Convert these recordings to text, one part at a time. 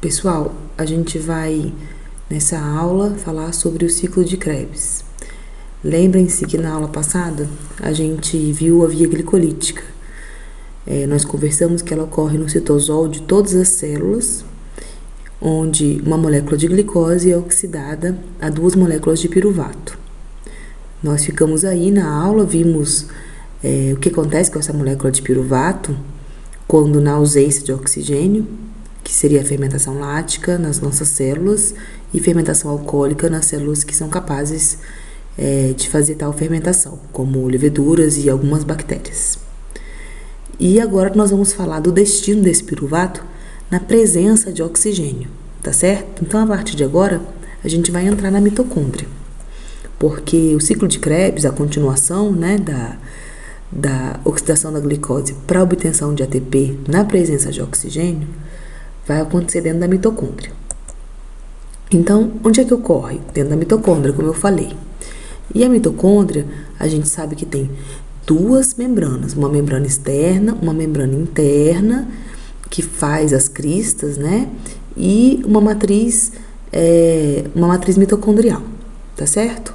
Pessoal, a gente vai nessa aula falar sobre o ciclo de Krebs. Lembrem-se que na aula passada a gente viu a via glicolítica. Nós conversamos que ela ocorre no citosol de todas as células, onde uma molécula de glicose é oxidada a duas moléculas de piruvato. Nós ficamos aí na aula, vimos o que acontece com essa molécula de piruvato quando na ausência de oxigênio, que seria a fermentação lática nas nossas células e fermentação alcoólica nas células que são capazes de fazer tal fermentação, como leveduras e algumas bactérias. E agora nós vamos falar do destino desse piruvato na presença de oxigênio, tá certo? Então, a partir de agora, a gente vai entrar na mitocôndria, porque o ciclo de Krebs, a continuação, da oxidação da glicose para a obtenção de ATP na presença de oxigênio, vai acontecer dentro da mitocôndria. Então, onde é que ocorre? Dentro da mitocôndria, como eu falei. E a mitocôndria, a gente sabe que tem duas membranas, uma membrana externa, uma membrana interna, que faz as cristas, e uma matriz mitocondrial, tá certo?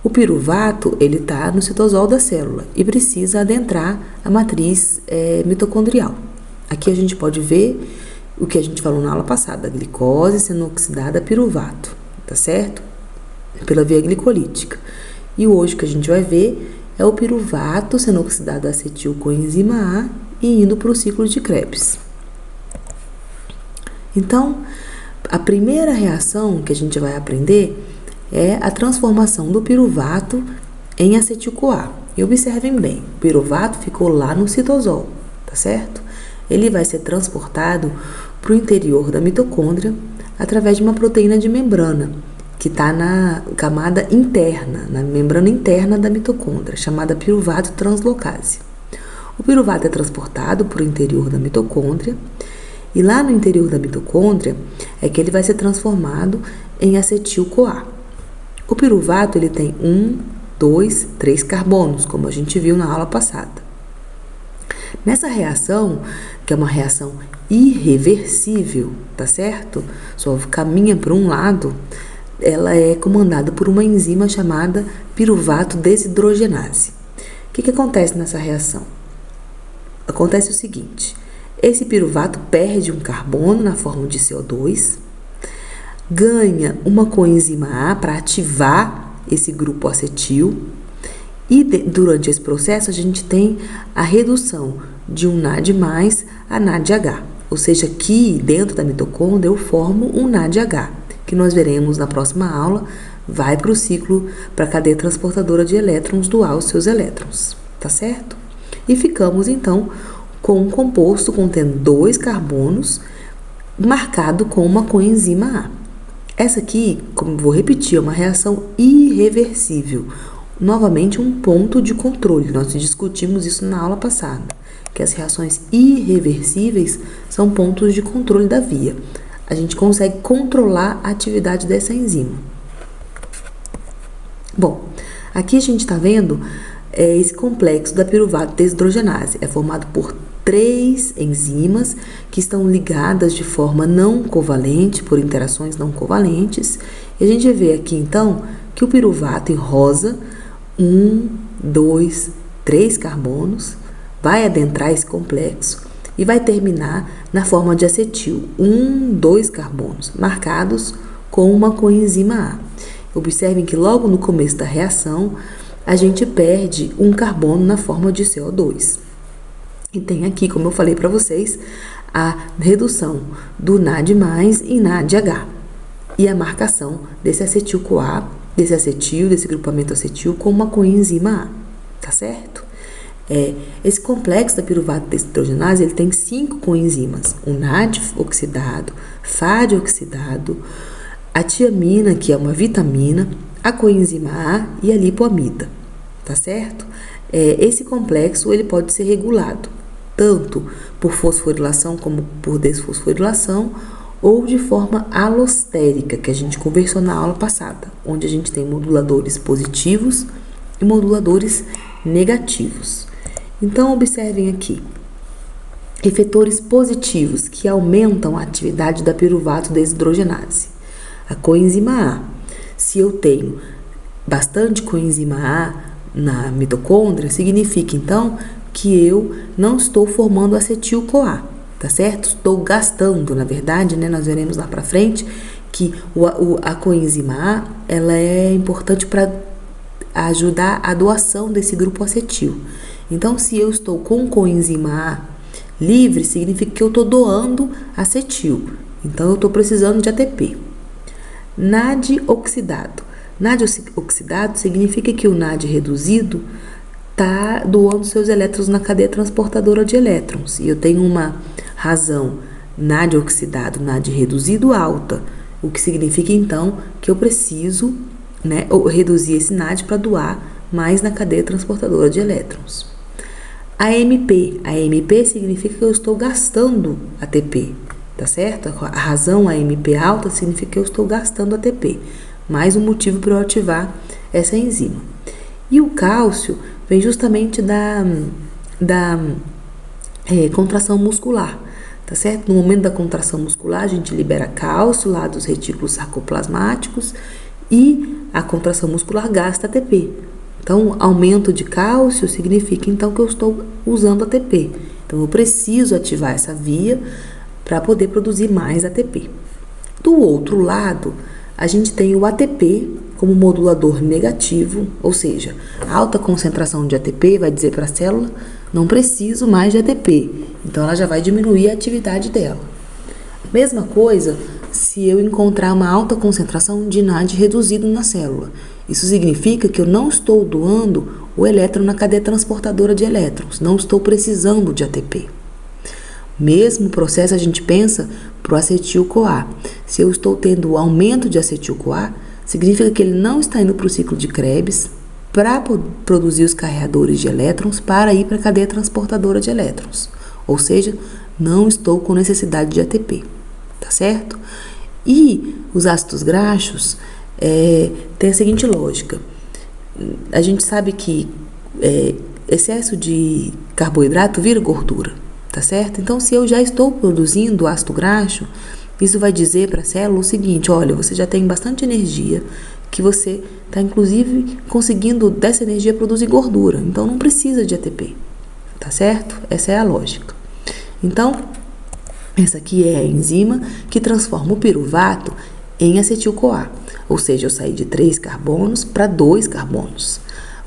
O piruvato, ele tá no citosol da célula e precisa adentrar a matriz mitocondrial. Aqui a gente pode ver o que a gente falou na aula passada, a glicose sendo oxidada a piruvato, tá certo? Pela via glicolítica. E hoje o que a gente vai ver é o piruvato sendo oxidado a acetilcoenzima A e indo para o ciclo de Krebs. Então, a primeira reação que a gente vai aprender é a transformação do piruvato em acetil-CoA. E observem bem, o piruvato ficou lá no citosol, tá certo? Ele vai ser transportado para o interior da mitocôndria através de uma proteína de membrana, que está na camada interna, na membrana interna da mitocôndria, chamada piruvato translocase. O piruvato é transportado para o interior da mitocôndria, e lá no interior da mitocôndria é que ele vai ser transformado em acetil-CoA. O piruvato, ele tem 1, 2, 3 carbonos, como a gente viu na aula passada. Nessa reação, que é uma reação irreversível, tá certo? Só caminha para um lado, ela é comandada por uma enzima chamada piruvato desidrogenase. O que acontece nessa reação? Acontece o seguinte: esse piruvato perde um carbono na forma de CO2, ganha uma coenzima A para ativar esse grupo acetil, e durante esse processo a gente tem a redução de um NAD+ a NADH, ou seja, aqui dentro da mitocôndria eu formo um NADH, que nós veremos na próxima aula, vai para o ciclo, para a cadeia transportadora de elétrons doar os seus elétrons, tá certo? E ficamos então com um composto contendo 2 carbonos, marcado com uma coenzima A. Essa aqui, como vou repetir, é uma reação irreversível. Novamente, um ponto de controle. Nós discutimos isso na aula passada, que as reações irreversíveis são pontos de controle da via. A gente consegue controlar a atividade dessa enzima. Bom, aqui a gente está vendo esse complexo da piruvato desidrogenase. É formado por 3 enzimas que estão ligadas de forma não covalente, por interações não covalentes. E a gente vê aqui, então, que o piruvato em rosa, 1, 2, 3 carbonos, vai adentrar esse complexo e vai terminar na forma de acetil, 1, 2 carbonos, marcados com uma coenzima A. Observem que logo no começo da reação, a gente perde um carbono na forma de CO2. E tem aqui, como eu falei para vocês, a redução do NAD+ em NADH e a marcação desse acetil-CoA, desse grupamento acetil com uma coenzima A, tá certo? Esse complexo da piruvato desidrogenase, ele tem 5 coenzimas: o NAD oxidado, FAD oxidado, a tiamina, que é uma vitamina, a coenzima A e a lipoamida, tá certo? Esse complexo, ele pode ser regulado tanto por fosforilação como por desfosforilação, ou de forma alostérica, que a gente conversou na aula passada, onde a gente tem moduladores positivos e moduladores negativos. Então, observem aqui, efetores positivos que aumentam a atividade da piruvato desidrogenase. A coenzima A. Se eu tenho bastante coenzima A na mitocôndria, significa então que eu não estou formando acetil-CoA, tá certo? Estou gastando, na verdade, né? Nós veremos lá para frente que a coenzima A, ela é importante para ajudar a doação desse grupo acetil. Então, se eu estou com coenzima A livre, significa que eu estou doando acetil. Então, eu estou precisando de ATP. NAD oxidado. NAD oxidado significa que o NAD reduzido está doando seus elétrons na cadeia transportadora de elétrons. E eu tenho uma razão NAD oxidado, NAD reduzido alta, o que significa então que eu preciso, né, reduzir esse NAD para doar mais na cadeia transportadora de elétrons. AMP. AMP significa que eu estou gastando ATP, tá certo? A razão AMP alta significa que eu estou gastando ATP. Mais um motivo para eu ativar essa enzima. E o cálcio vem justamente da contração muscular, tá certo? No momento da contração muscular, a gente libera cálcio lá dos retículos sarcoplasmáticos e a contração muscular gasta ATP. Então, aumento de cálcio significa então que eu estou usando ATP. Então, eu preciso ativar essa via para poder produzir mais ATP. Do outro lado, a gente tem o ATP como modulador negativo, ou seja, a alta concentração de ATP vai dizer para a célula, não preciso mais de ATP, então ela já vai diminuir a atividade dela. Mesma coisa se eu encontrar uma alta concentração de NAD reduzido na célula. Isso significa que eu não estou doando o elétron na cadeia transportadora de elétrons, não estou precisando de ATP. Mesmo processo a gente pensa para o acetil-CoA. Se eu estou tendo aumento de acetil-CoA, significa que ele não está indo para o ciclo de Krebs para produzir os carreadores de elétrons para ir para a cadeia transportadora de elétrons. Ou seja, não estou com necessidade de ATP, tá certo? E os ácidos graxos tem a seguinte lógica. A gente sabe que excesso de carboidrato vira gordura, tá certo? Então, se eu já estou produzindo ácido graxo, isso vai dizer para a célula o seguinte: olha, você já tem bastante energia, que você está inclusive conseguindo dessa energia produzir gordura, então não precisa de ATP, tá certo? Essa é a lógica. Então, essa aqui é a enzima que transforma o piruvato em acetil-CoA, ou seja, eu saí de 3 carbonos para 2 carbonos.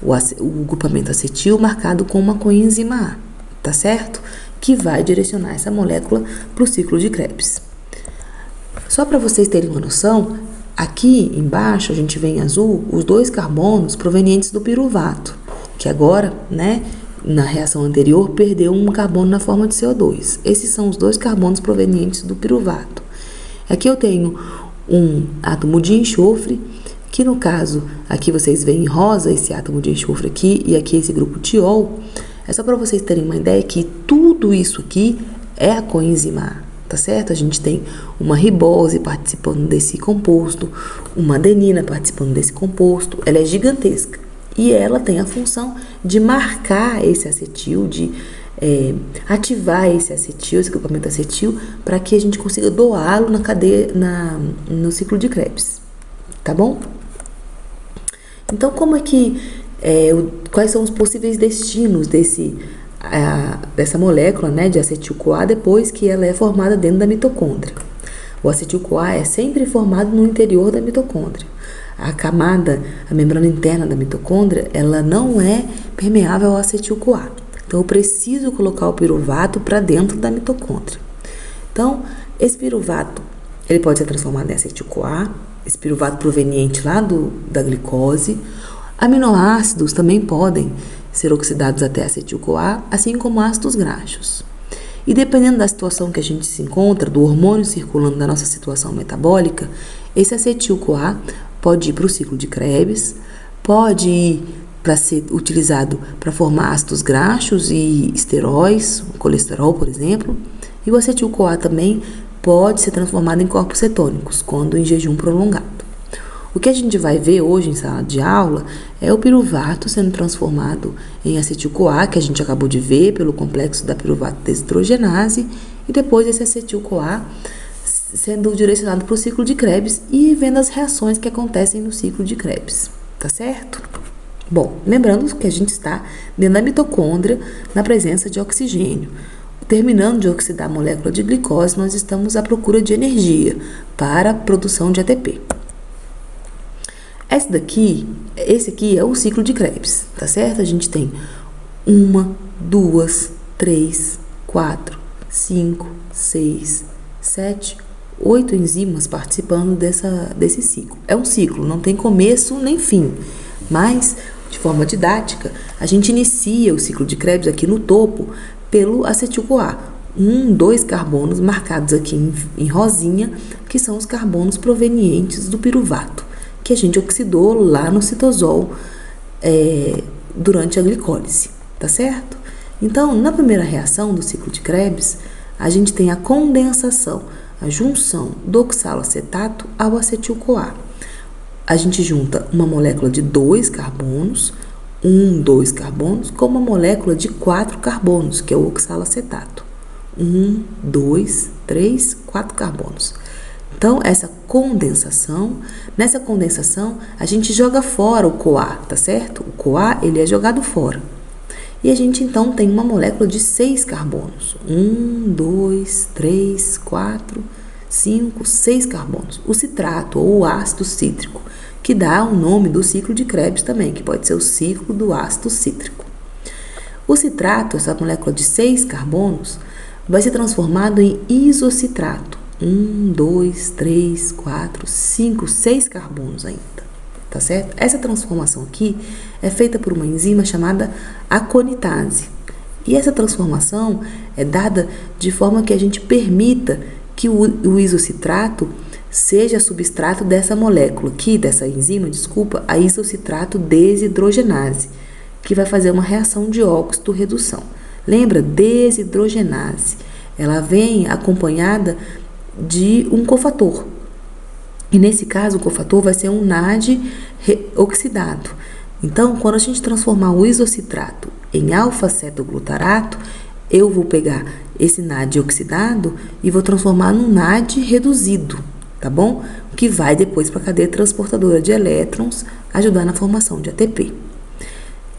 O grupamento acetil marcado com uma coenzima A, tá certo? Que vai direcionar essa molécula para o ciclo de Krebs. Só para vocês terem uma noção, aqui embaixo a gente vê em azul os 2 carbonos provenientes do piruvato, que agora, né, na reação anterior, perdeu um carbono na forma de CO2. Esses são os 2 carbonos provenientes do piruvato. Aqui eu tenho um átomo de enxofre, que no caso, aqui vocês veem em rosa esse átomo de enxofre aqui, e aqui esse grupo tiol. É só para vocês terem uma ideia que tudo isso aqui é a coenzima A, tá certo? A gente tem uma ribose participando desse composto, uma adenina participando desse composto, ela é gigantesca. E ela tem a função de marcar esse acetil, de ativar esse acetil, esse grupamento acetil, para que a gente consiga doá-lo na cadeia, no ciclo de Krebs, tá bom? Então, como é que quais são os possíveis destinos dessa molécula, né, de acetil-CoA depois que ela é formada dentro da mitocôndria? O acetil-CoA é sempre formado no interior da mitocôndria. A membrana interna da mitocôndria, ela não é permeável ao acetil-CoA. Então, eu preciso colocar o piruvato para dentro da mitocôndria. Então, esse piruvato, ele pode ser transformado em acetil-CoA, esse piruvato proveniente lá da glicose. Aminoácidos também podem ser oxidados até acetil-CoA, assim como ácidos graxos. E dependendo da situação que a gente se encontra, do hormônio circulando da nossa situação metabólica, esse acetil-CoA pode ir para o ciclo de Krebs, pode ir para ser utilizado para formar ácidos graxos e esteróis, colesterol, por exemplo. E o acetil-CoA também pode ser transformado em corpos cetônicos, quando em jejum prolongado. O que a gente vai ver hoje em sala de aula é o piruvato sendo transformado em acetil-CoA, que a gente acabou de ver pelo complexo da piruvato desidrogenase, e depois esse acetil-CoA sendo direcionado para o ciclo de Krebs e vendo as reações que acontecem no ciclo de Krebs, tá certo? Bom, lembrando que a gente está dentro da mitocôndria na presença de oxigênio. Terminando de oxidar a molécula de glicose, nós estamos à procura de energia para a produção de ATP. Esse aqui é o ciclo de Krebs, tá certo? A gente tem 1, 2, 3, 4, 5, 6, 7, 8 enzimas participando desse ciclo. É um ciclo, não tem começo nem fim, mas de forma didática, a gente inicia o ciclo de Krebs aqui no topo pelo acetil-CoA. 2 carbonos marcados aqui em rosinha, que são os carbonos provenientes do piruvato, que a gente oxidou lá no citosol durante a glicólise, tá certo? Então, na primeira reação do ciclo de Krebs, a gente tem a condensação, a junção do oxaloacetato ao acetil-CoA. A gente junta uma molécula de 2 carbonos, 2 carbonos, com uma molécula de 4 carbonos, que é o oxaloacetato. 2, 3, 4 carbonos. Então, nessa condensação, a gente joga fora o CoA, tá certo? O CoA, ele é jogado fora. E a gente, então, tem uma molécula de 6 carbonos. 2, 3, 4, 5, 6 carbonos. O citrato, ou o ácido cítrico, que dá o nome do ciclo de Krebs também, que pode ser o ciclo do ácido cítrico. O citrato, essa molécula de 6 carbonos, vai ser transformado em isocitrato. 2, 3, 4, 5, 6 carbonos ainda, tá certo? Essa transformação aqui é feita por uma enzima chamada aconitase. E essa transformação é dada de forma que a gente permita que o isocitrato seja substrato dessa molécula aqui, dessa enzima, a isocitrato desidrogenase, que vai fazer uma reação de óxido-redução. Lembra? Desidrogenase. Ela vem acompanhada de um cofator. E nesse caso, o cofator vai ser um NAD oxidado. Então, quando a gente transformar o isocitrato em alfa-cetoglutarato, eu vou pegar esse NAD oxidado e vou transformar num NAD reduzido, tá bom? Que vai depois para a cadeia transportadora de elétrons, ajudar na formação de ATP.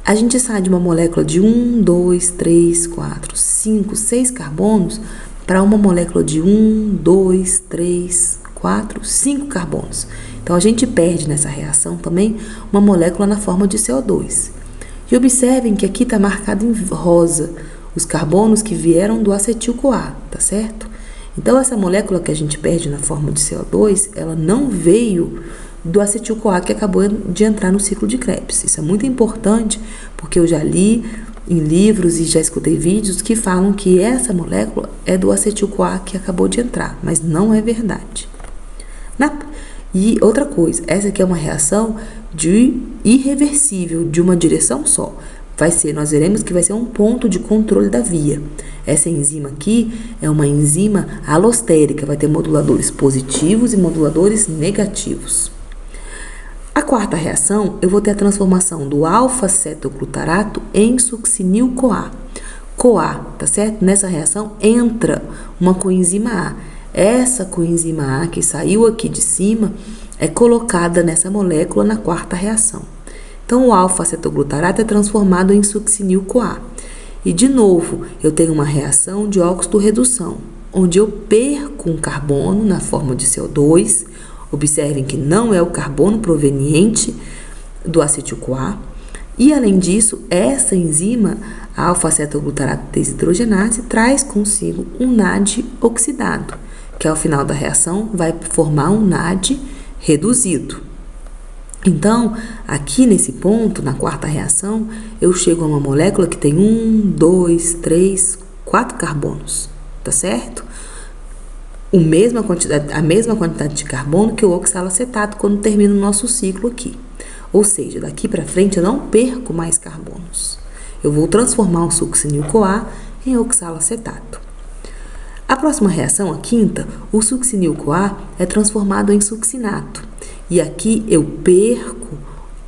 A gente sai de uma molécula de 2, 3, 4, 5, 6 carbonos para uma molécula de 2, 3, 4, 5 carbonos. Então, a gente perde nessa reação também uma molécula na forma de CO2. E observem que aqui está marcado em rosa os carbonos que vieram do acetil-CoA, tá certo? Então, essa molécula que a gente perde na forma de CO2, ela não veio do acetil-CoA que acabou de entrar no ciclo de Krebs. Isso é muito importante, porque eu já li em livros e já escutei vídeos que falam que essa molécula é do acetil-CoA que acabou de entrar, mas não é verdade. E outra coisa, essa aqui é uma reação irreversível, de uma direção só. Nós veremos que vai ser um ponto de controle da via. Essa enzima aqui é uma enzima alostérica, vai ter moduladores positivos e moduladores negativos. A quarta reação, eu vou ter a transformação do alfa-cetoglutarato em succinil-CoA. CoA, tá certo? Nessa reação entra uma coenzima A. Essa coenzima A que saiu aqui de cima é colocada nessa molécula na quarta reação. Então, o alfa-cetoglutarato é transformado em succinil-CoA. E, de novo, eu tenho uma reação de óxido-redução, onde eu perco um carbono na forma de CO2. Observem que não é o carbono proveniente do acetil-CoA. E, além disso, essa enzima, a alfa-cetoglutarato desidrogenase, traz consigo um NAD oxidado, que ao final da reação vai formar um NAD reduzido. Então, aqui nesse ponto, na quarta reação, eu chego a uma molécula que tem 2, 3, 4 carbonos, tá certo? A mesma quantidade de carbono que o oxaloacetato quando termina o nosso ciclo aqui. Ou seja, daqui para frente eu não perco mais carbonos. Eu vou transformar o succinil-CoA em oxaloacetato. A próxima reação, a quinta, o succinil-CoA é transformado em succinato. e aqui eu perco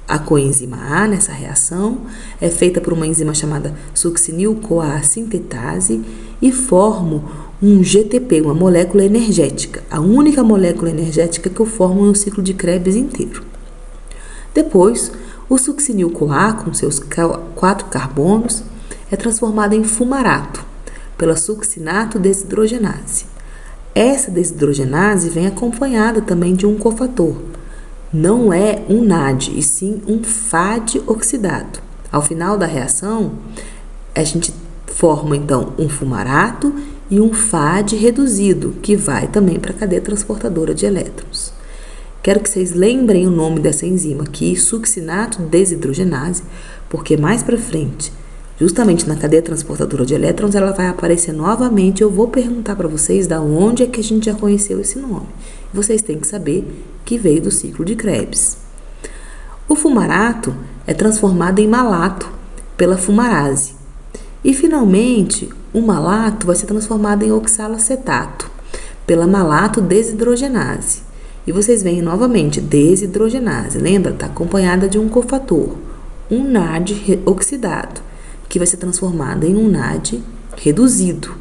a coenzima A nessa reação, é feita por uma enzima chamada succinil-CoA sintetase e formo um GTP, uma molécula energética, a única molécula energética que eu formo no ciclo de Krebs inteiro. Depois, o succinil-CoA, com seus 4 carbonos, é transformado em fumarato pela succinato desidrogenase. Essa desidrogenase vem acompanhada também de um cofator. Não é um NAD, e sim um FAD oxidado. Ao final da reação, a gente forma então um fumarato e um FAD reduzido, que vai também para a cadeia transportadora de elétrons. Quero que vocês lembrem o nome dessa enzima aqui, succinato desidrogenase, porque mais para frente, justamente na cadeia transportadora de elétrons, ela vai aparecer novamente. Eu vou perguntar para vocês da onde é que a gente já conheceu esse nome. Vocês têm que saber que veio do ciclo de Krebs. O fumarato é transformado em malato pela fumarase. E, finalmente, o malato vai ser transformado em oxalacetato pela malato desidrogenase. E vocês veem novamente desidrogenase. Lembra? Está acompanhada de um cofator, um NAD oxidado, que vai ser transformado em um NAD reduzido,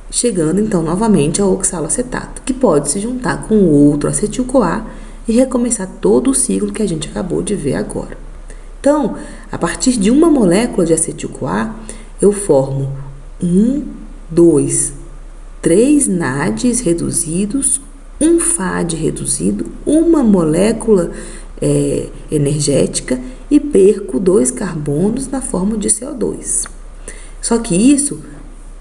chegando então novamente ao oxalacetato, que pode se juntar com outro acetil-CoA e recomeçar todo o ciclo que a gente acabou de ver agora. Então, a partir de uma molécula de acetil-CoA, eu formo 1, 2, 3 NADs reduzidos, um FAD reduzido, uma molécula energética e perco 2 carbonos na forma de CO2. Só que isso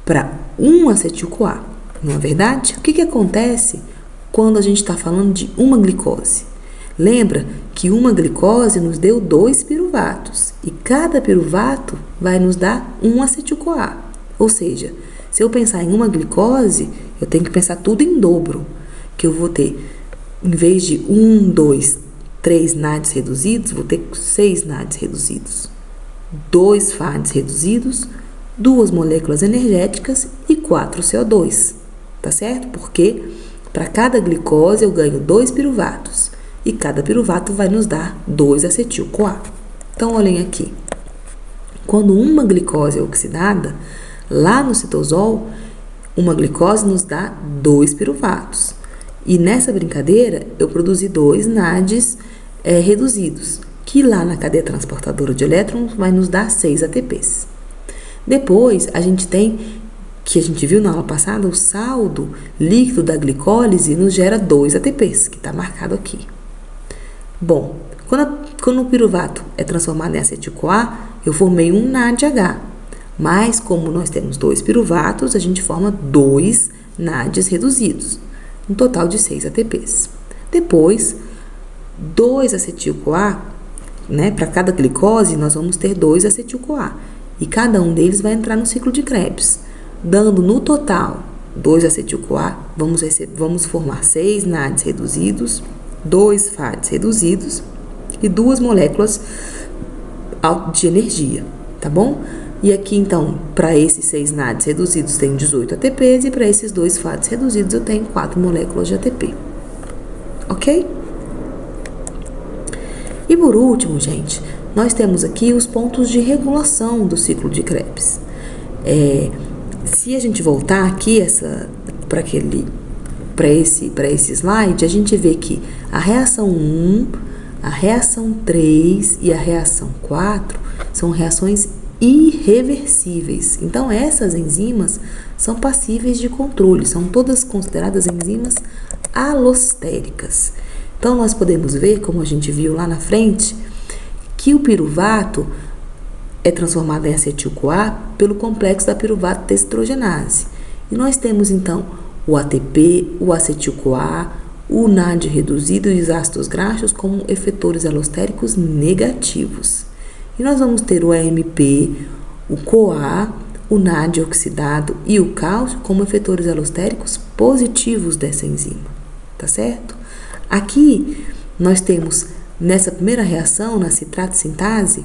para um acetil-CoA, não é verdade? O que acontece quando a gente está falando de uma glicose? Lembra que uma glicose nos deu 2 piruvatos e cada piruvato vai nos dar um acetil-CoA. Ou seja, se eu pensar em uma glicose, eu tenho que pensar tudo em dobro, que eu vou ter, em vez de 1, 2, 3 NADs reduzidos, vou ter 6 NADs reduzidos, 2 FADs reduzidos, 2 moléculas energéticas e 4 CO2, tá certo? Porque para cada glicose eu ganho 2 piruvatos e cada piruvato vai nos dar 2 acetil-CoA. Então, olhem aqui. Quando uma glicose é oxidada, lá no citosol, uma glicose nos dá 2 piruvatos. E nessa brincadeira, eu produzi 2 NADs reduzidos, que lá na cadeia transportadora de elétrons vai nos dar 6 ATPs. Depois, a gente tem, que a gente viu na aula passada, o saldo líquido da glicólise nos gera 2 ATPs, que está marcado aqui. Bom, quando o piruvato é transformado em acetil-CoA, eu formei um NADH. Mas, como nós temos 2 piruvatos, a gente forma 2 NADs reduzidos, um total de 6 ATPs. Depois, 2 acetil-CoA, né, para cada glicose, nós vamos ter 2 acetil-CoA. E cada um deles vai entrar no ciclo de Krebs, dando no total 2 acetil-CoA, vamos formar 6 NADs reduzidos, 2 FADs reduzidos e 2 moléculas de energia, tá bom? E aqui, então, para esses 6 NADs reduzidos tem 18 ATPs e para esses 2 FADs reduzidos eu tenho 4 moléculas de ATP. Ok? E por último, gente, nós temos aqui os pontos de regulação do ciclo de Krebs. Se a gente voltar aqui para esse slide, a gente vê que a reação 1, a reação 3 e a reação 4 são reações irreversíveis. Então, essas enzimas são passíveis de controle, são todas consideradas enzimas alostéricas. Então, nós podemos ver, como a gente viu lá na frente, que o piruvato é transformado em acetil-CoA pelo complexo da piruvato desidrogenase. E nós temos, então, o ATP, o acetil-CoA, o NAD reduzido e os ácidos graxos como efetores alostéricos negativos. E nós vamos ter o AMP, o CoA, o NAD oxidado e o cálcio como efetores alostéricos positivos dessa enzima, tá certo? Aqui nós temos, nessa primeira reação, na citrato sintase,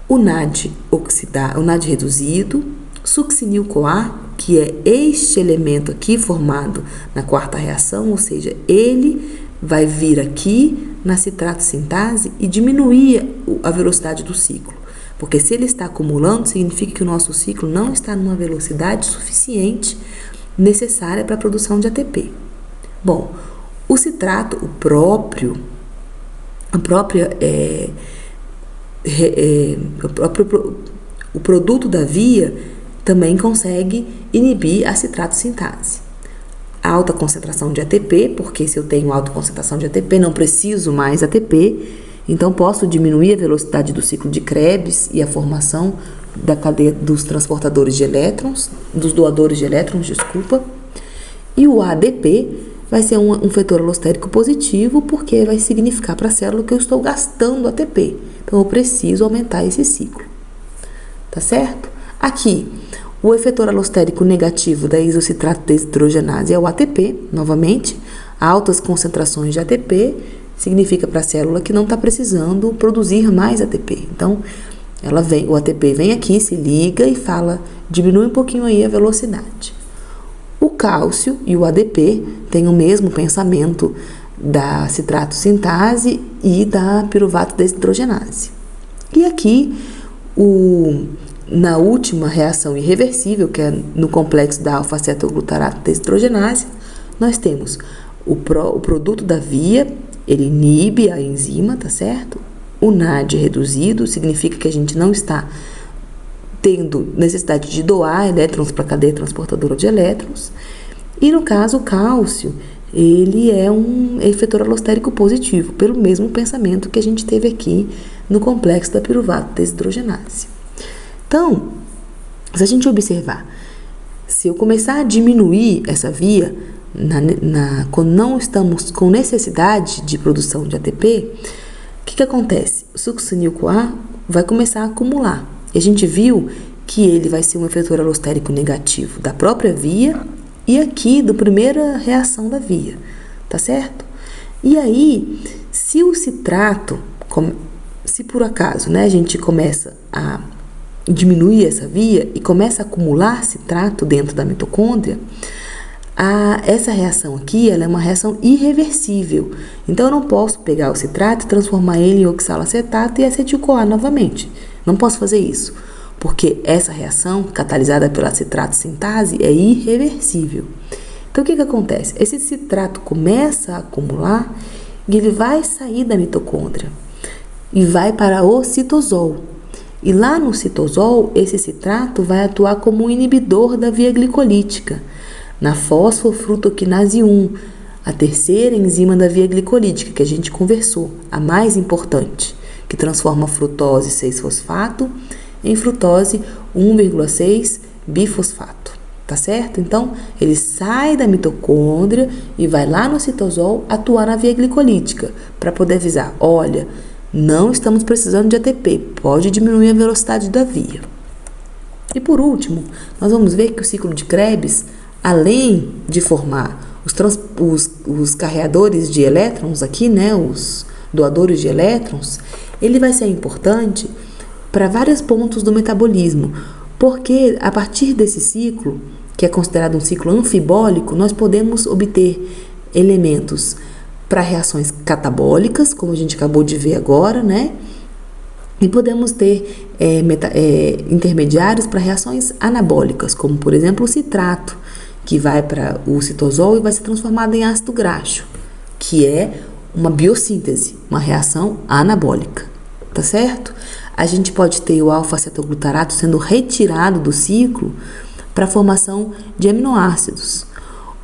o NAD oxidado, o NAD reduzido, succinil-CoA, que é este elemento aqui formado na quarta reação, ou seja, ele vai vir aqui na citrato sintase e diminuir a velocidade do ciclo. Porque se ele está acumulando, significa que o nosso ciclo não está numa velocidade suficiente necessária para a produção de ATP. Bom, o citrato, o produto da via também consegue inibir a citrato sintase. Alta concentração de ATP, porque se eu tenho alta concentração de ATP, não preciso mais ATP, então posso diminuir a velocidade do ciclo de Krebs e a formação da cadeia dos transportadores de elétrons, dos doadores de elétrons, desculpa. E o ADP vai ser um fator alostérico positivo, porque vai significar para a célula que eu estou gastando ATP. Então eu preciso aumentar esse ciclo. Tá certo? Aqui, o efetor alostérico negativo da isocitrato desidrogenase é o ATP, novamente. Altas concentrações de ATP significa para a célula que não está precisando produzir mais ATP. Então, o ATP vem aqui, se liga e fala, diminui um pouquinho aí a velocidade. O cálcio e o ADP têm o mesmo pensamento da citrato sintase e da piruvato desidrogenase. E aqui, na última reação irreversível, que é no complexo da alfa-cetoglutarato desidrogenase, nós temos o produto da via, ele inibe a enzima, tá certo? O NAD reduzido significa que a gente não está tendo necessidade de doar elétrons para a cadeia transportadora de elétrons. E no caso, o cálcio, ele é um efetor alostérico positivo, pelo mesmo pensamento que a gente teve aqui no complexo da piruvato desidrogenase. Então, se a gente observar, se eu começar a diminuir essa via, quando não estamos com necessidade de produção de ATP, o que acontece? O succinil-CoA vai começar a acumular. E a gente viu que ele vai ser um efetor alostérico negativo da própria via e aqui da primeira reação da via, tá certo? E aí, se o citrato, se por acaso, né, a gente começa a diminuir essa via e começa a acumular citrato dentro da mitocôndria, essa reação aqui, ela é uma reação irreversível. Então, eu não posso pegar o citrato e transformar ele em oxalacetato e acetil-CoA novamente. Não posso fazer isso, porque essa reação, catalisada pela citrato sintase, é irreversível. Então, o que acontece? Esse citrato começa a acumular e ele vai sair da mitocôndria e vai para o citosol. E lá no citosol, esse citrato vai atuar como um inibidor da via glicolítica, na fosfofrutoquinase 1, a terceira enzima da via glicolítica que a gente conversou, a mais importante, que transforma frutose 6-fosfato em frutose 1,6-bifosfato, tá certo? Então, ele sai da mitocôndria e vai lá no citosol atuar na via glicolítica, para poder avisar, olha, não estamos precisando de ATP, pode diminuir a velocidade da via. E por último, nós vamos ver que o ciclo de Krebs, além de formar os carreadores de elétrons aqui, né, os doadores de elétrons, ele vai ser importante para vários pontos do metabolismo, porque a partir desse ciclo, que é considerado um ciclo anfibólico, nós podemos obter elementos para reações catabólicas, como a gente acabou de ver agora, né? E podemos ter intermediários para reações anabólicas, como por exemplo o citrato, que vai para o citosol e vai ser transformado em ácido graxo, que é uma biossíntese, uma reação anabólica, tá certo? A gente pode ter o alfa-cetoglutarato sendo retirado do ciclo para a formação de aminoácidos.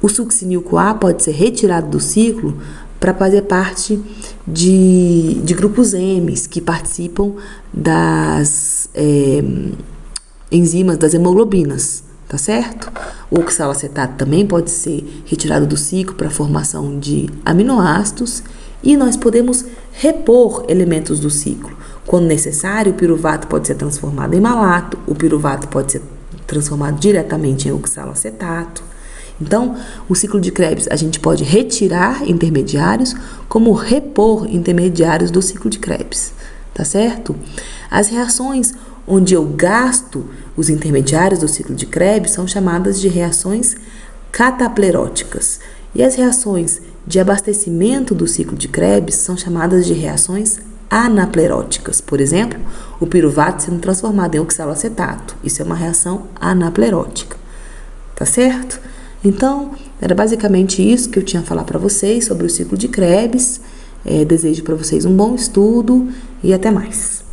O succinil-CoA pode ser retirado do ciclo para fazer parte de grupos M que participam das enzimas das hemoglobinas, tá certo? O oxalacetato também pode ser retirado do ciclo para a formação de aminoácidos e nós podemos repor elementos do ciclo. Quando necessário, o piruvato pode ser transformado em malato, o piruvato pode ser transformado diretamente em oxalacetato. Então, o ciclo de Krebs, a gente pode retirar intermediários, como repor intermediários do ciclo de Krebs, tá certo? As reações onde eu gasto os intermediários do ciclo de Krebs são chamadas de reações catapleróticas. E as reações de abastecimento do ciclo de Krebs são chamadas de reações anapleróticas. Por exemplo, o piruvato sendo transformado em oxalacetato. Isso é uma reação anaplerótica. Tá certo? Então, era basicamente isso que eu tinha a falar para vocês sobre o ciclo de Krebs. Desejo para vocês um bom estudo e até mais.